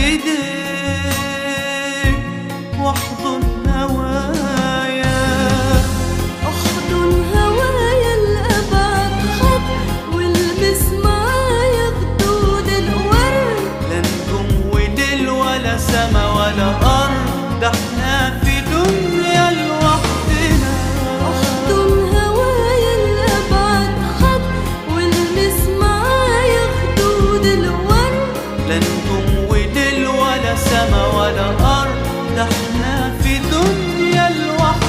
ايديك واحضن هوايا، احضن هوايا لأبعد خط والمس معايا خدود الورد. لا نجوم وليل ولا سما ولا ارض، ده احنا في دنيا لوحدنا. احضن هوايا لأبعد خط والمس معايا خدود الورد. لا نجوم وليل ولا سما ولا ارض، ده احنا في دنيا لوحدنا.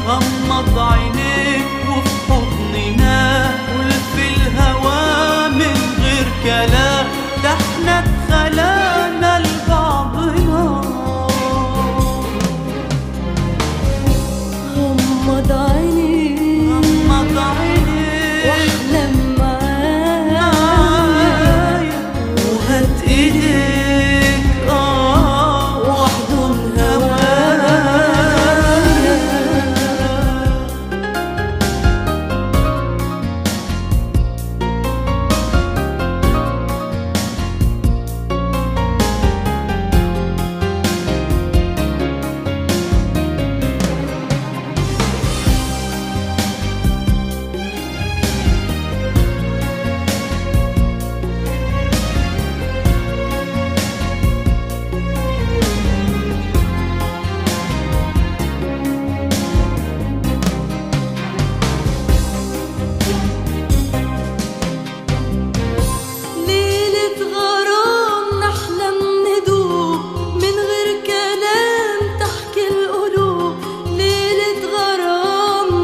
غمض عينيك وفي حضننا، قول في الهوى من غير كلام، ده احنا اتخلقنا لبعضنا. غمض عينيك واحلم معايا، وهات ايديك واحضن هوايا.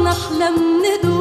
نحلم ندوب